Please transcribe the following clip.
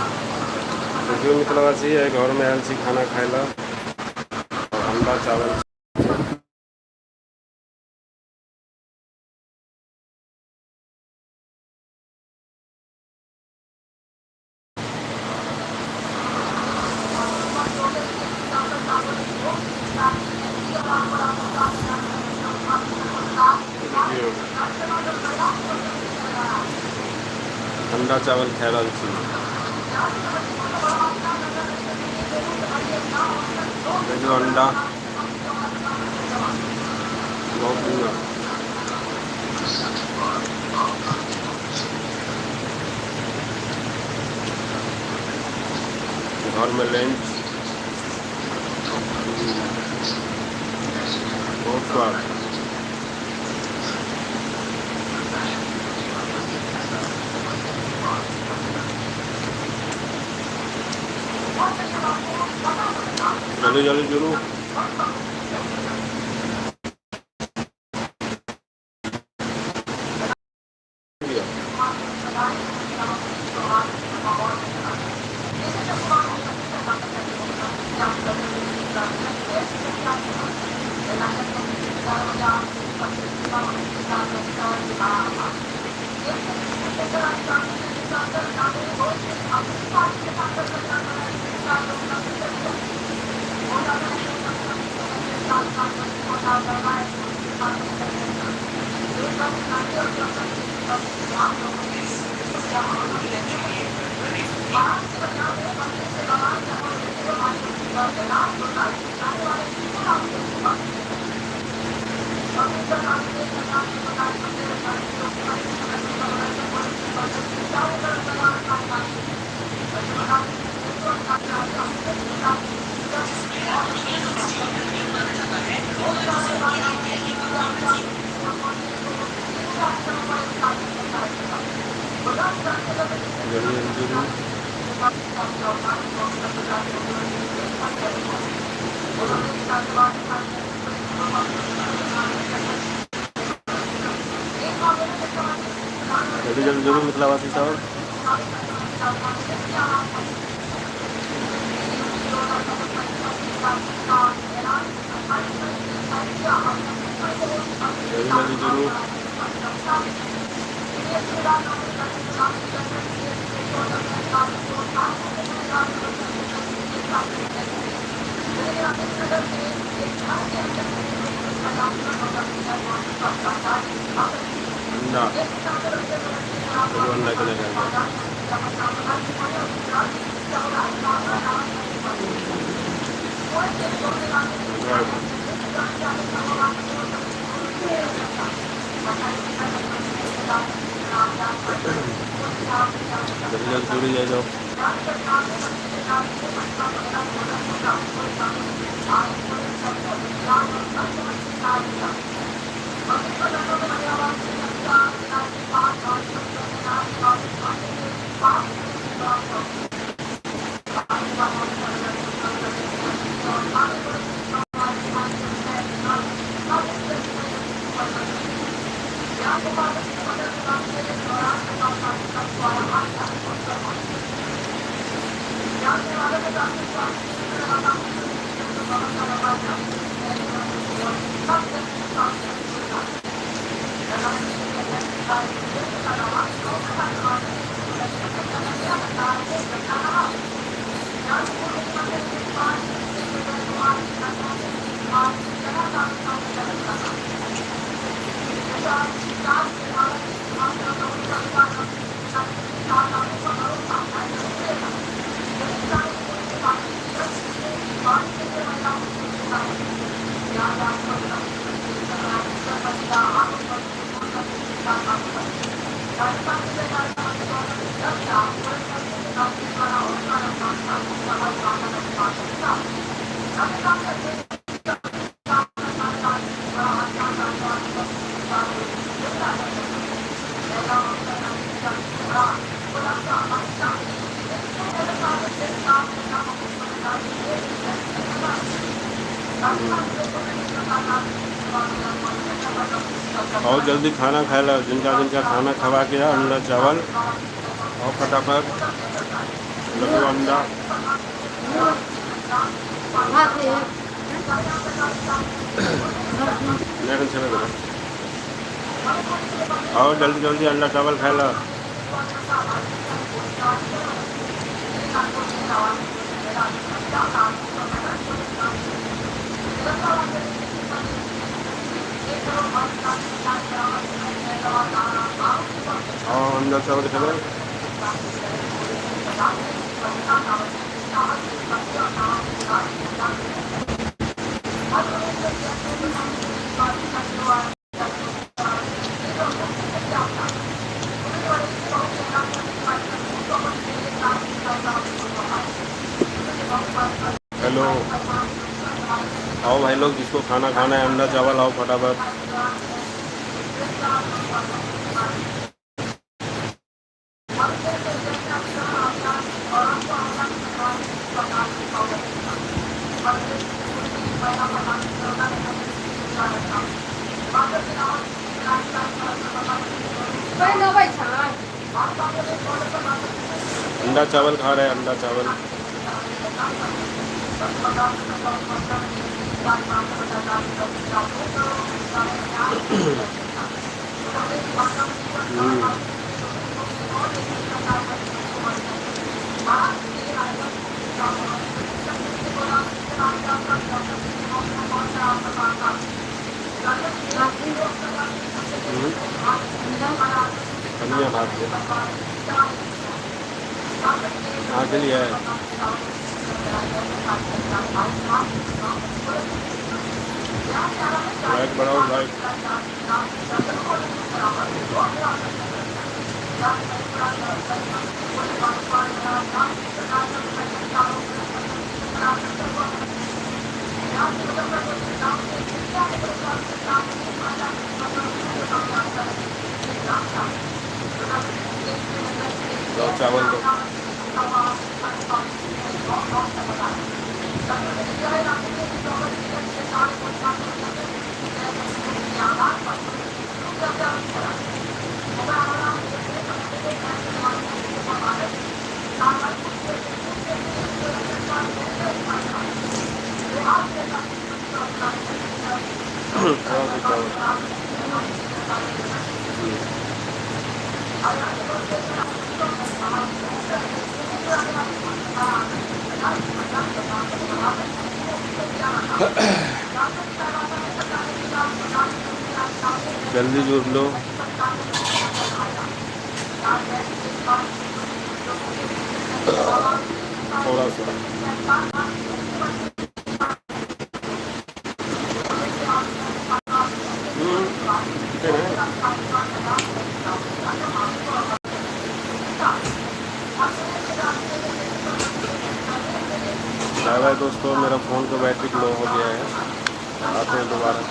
देखियो मिथिलावासी है घर में आयल छी खाना खाए ला अंडा चावल देखियो अंडा चावल खा रहल छी। देखियो अंडा बहुत सुंदर घर में लंच बहुत स्वाद जल्दी जल्दी जरूर जरूर मिथिलावासी साहब जरूर अंडा अंडा के जल्दी ले जाओ और जल्दी खाना खाए ला, जिनका जिनका खाना खवा के अंडा चावल और फटाफट लड्डू अंडा लेकिन चले गए और जल्दी जल्दी अंडा चावल खाए ला। और अंडा चावल खाए हेलो। आओ भाई लोग, जिसको खाना खाना है अंडा चावल आओ फटाफट। अंडा चावल खा रहे हैं, अंडा चावल। धनिया भात हाँ के लिए है। लाइट बढ़ाओ, लाइट। लो चावल दो। जल्दी जुड़ लो। थोड़ा सा बाय बाय दोस्तों, मेरा फ़ोन का बैटरी लो हो गया है। आते हैं दोबारा।